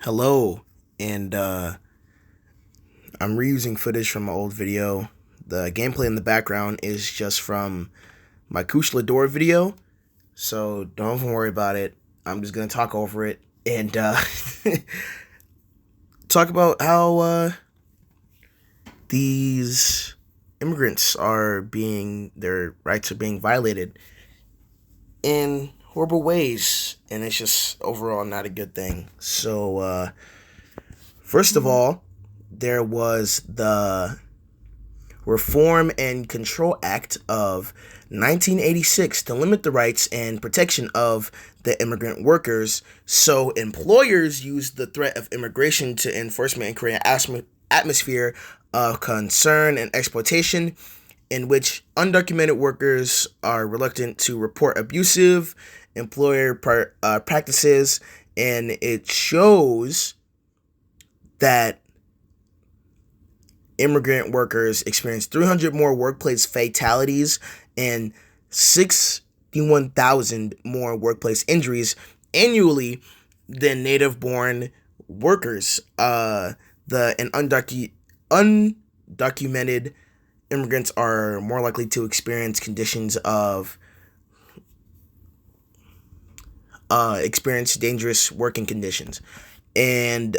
Hello, and I'm reusing footage from my old video. The gameplay in the background is just from my Kush Lador video, so don't even worry about it. I'm just gonna talk over it and talk about how these immigrants are being their rights are being violated in horrible ways, and it's just overall not a good thing. So first of all, there was the Reform and Control Act of 1986 to limit the rights and protection of the immigrant workers. So employers used the threat of immigration to enforcement and create an atmosphere of concern and exploitation in which undocumented workers are reluctant to report abusive employer practices. And it shows that immigrant workers experienced 300 more workplace fatalities and 61,000 more workplace injuries annually than native-born workers. The undocumented immigrants are more likely to experience conditions of experience dangerous working conditions, and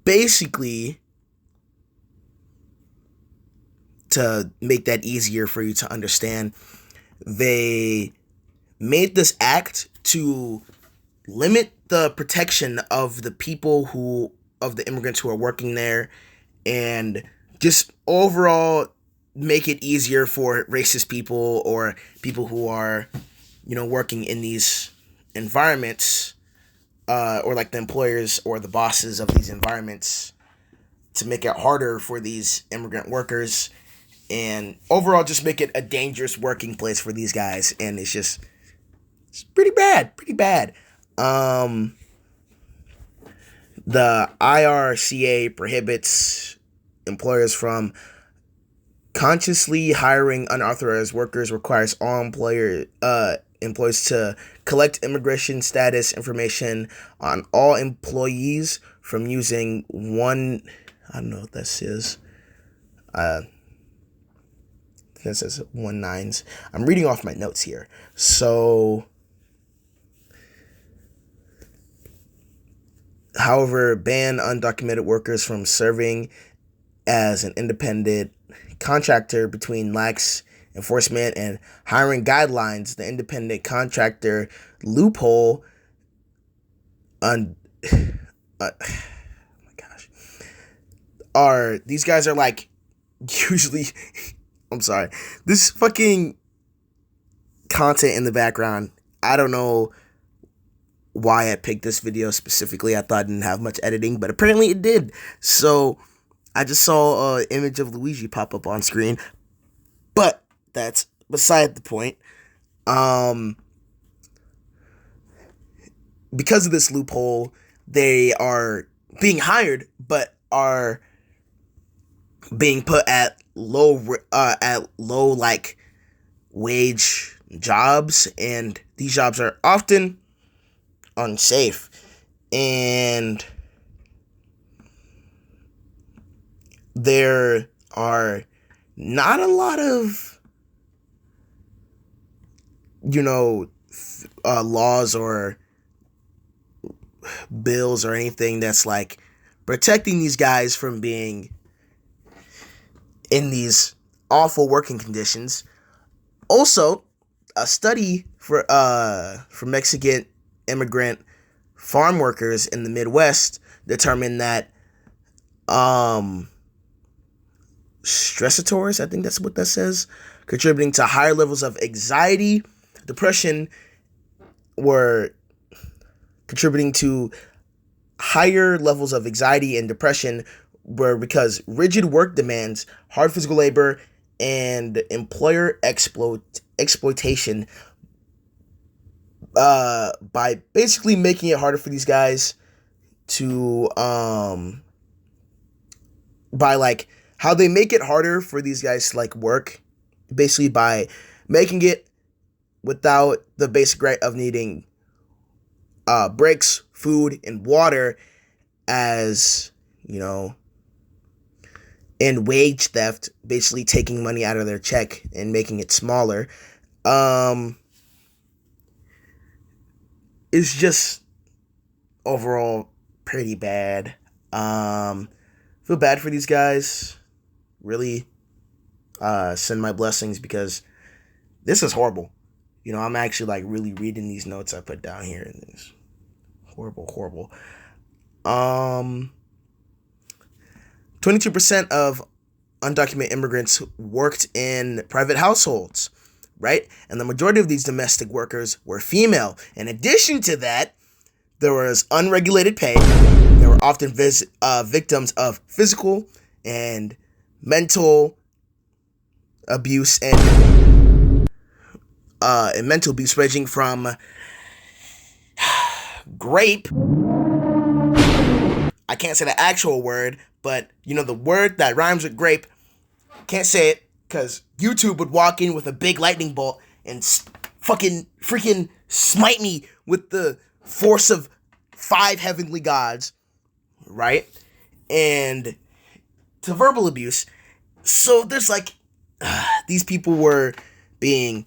basically, to make that easier for you to understand, they made this act to limit the protection of the immigrants who are working there, and just overall make it easier for racist people or people who are, working in these environments, or like the employers or the bosses of these environments, to make it harder for these immigrant workers, and overall just make it a dangerous working place for these guys. And it's pretty bad. The IRCA prohibits employers from consciously hiring unauthorized workers, requires all employees to collect immigration status information on all employees from using I don't know what this is. This says 19s. I'm reading off my notes here. So, however, ban undocumented workers from serving as an independent contractor between lax enforcement and hiring guidelines. The independent contractor loophole on oh my gosh, are these guys are like usually I'm sorry, this fucking content in the background, I don't know why I picked this video specifically. I thought it didn't have much editing, but apparently it did. So I just saw an image of Luigi pop up on screen, but that's beside the point. Because of this loophole, they are being hired, but are being put at low like wage jobs, and these jobs are often unsafe, and there are not a lot of laws or bills or anything that's like protecting these guys from being in these awful working conditions. Also, a study for Mexican immigrant farm workers in the Midwest determined that stressors, I think that's what that says, contributing to higher levels of anxiety, depression, were contributing to higher levels of anxiety and depression were because rigid work demands, hard physical labor, and employer exploitation, by basically making it harder for these guys to by like how they make it harder for these guys to like work, basically by making it without the basic right of needing breaks, food, and water as, and wage theft, basically taking money out of their check and making it smaller, um, is just overall pretty bad. Feel bad for these guys. Really, send my blessings because this is horrible. I'm actually like really reading these notes I put down here, and it's horrible, horrible. 22% of undocumented immigrants worked in private households, right? And the majority of these domestic workers were female. In addition to that, there was unregulated pay. They were often victims of physical and mental abuse and mental abuse ranging from grape. I can't say the actual word, but the word that rhymes with grape. Can't say it because YouTube would walk in with a big lightning bolt and freaking smite me with the force of 5 heavenly gods, right? And to verbal abuse. So there's like, these people were being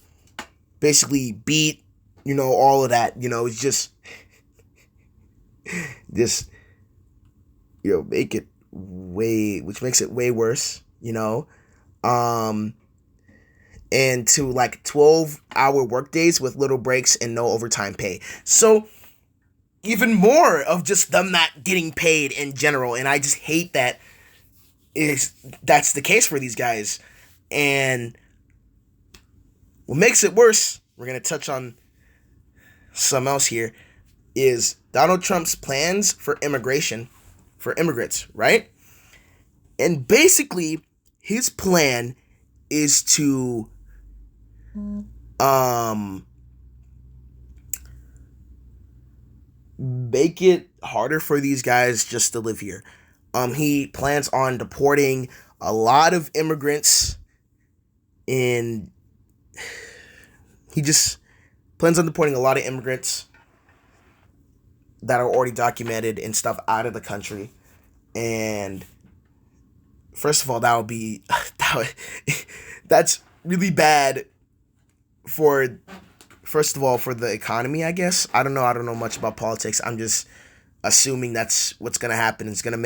basically beat, all of that, it's just, make it which makes it way worse, and to like 12-hour workdays with little breaks and no overtime pay. So even more of just them not getting paid in general, and I just hate that's the case for these guys. And what makes it worse, we're gonna touch on something else here, is Donald Trump's plans for immigration for immigrants, right? And basically his plan is to make it harder for these guys just to live here. He plans on deporting a lot of immigrants, and he just plans on deporting a lot of immigrants that are already documented and stuff out of the country. And first of all, that's really bad for the economy, I guess. I don't know much about politics. I'm just assuming that's what's going to happen. It's going to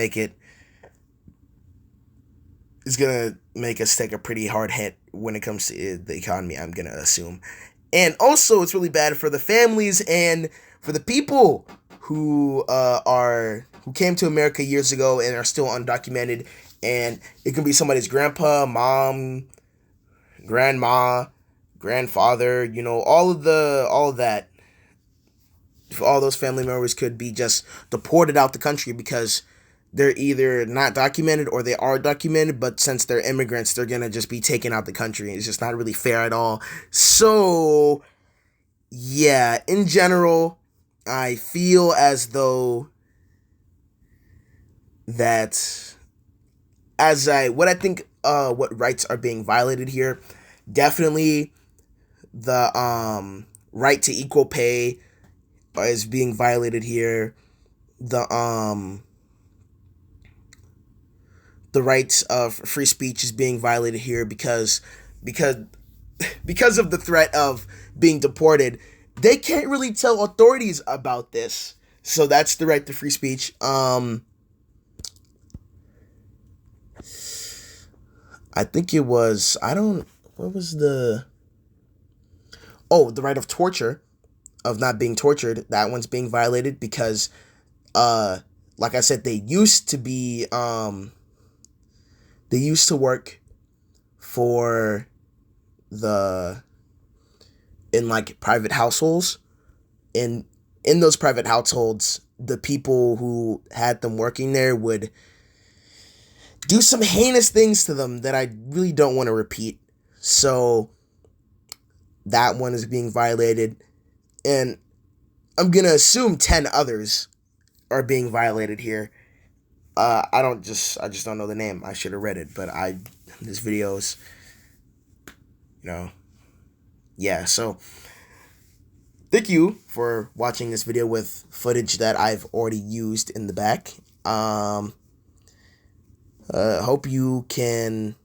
make us take a pretty hard hit when it comes to the economy, I'm going to assume. And also, it's really bad for the families and for the people who came to America years ago and are still undocumented. And it can be somebody's grandpa, mom, grandma, grandfather, all of that. All those family members could be just deported out the country because they're either not documented or they are documented, but since they're immigrants, they're going to just be taken out the country. It's just not really fair at all. So, yeah, in general, I feel as though what rights are being violated here, definitely the right to equal pay is being violated here. The rights of free speech is being violated here because of the threat of being deported. They can't really tell authorities about this. So that's the right to free speech. I think it was, what was the right of torture, of not being tortured. That one's being violated because, like I said, they used to work for in like private households. And in those private households, the people who had them working there would do some heinous things to them that I really don't want to repeat. So that one is being violated. And I'm going to assume 10 others are being violated here. I just don't know the name. I should have read it, but this video's, yeah, so thank you for watching this video with footage that I've already used in the back. Hope you can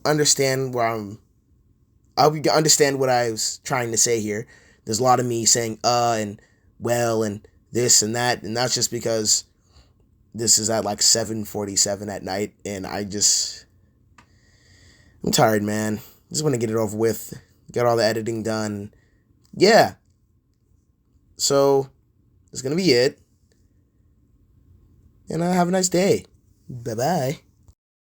understand where I hope you can understand what I was trying to say here. There's a lot of me saying and well and this and that, and that's just because this is at like 7:47 at night, and I'm tired, man. Just want to get it over with, get all the editing done. Yeah. So that's gonna be it, and have a nice day. Bye bye.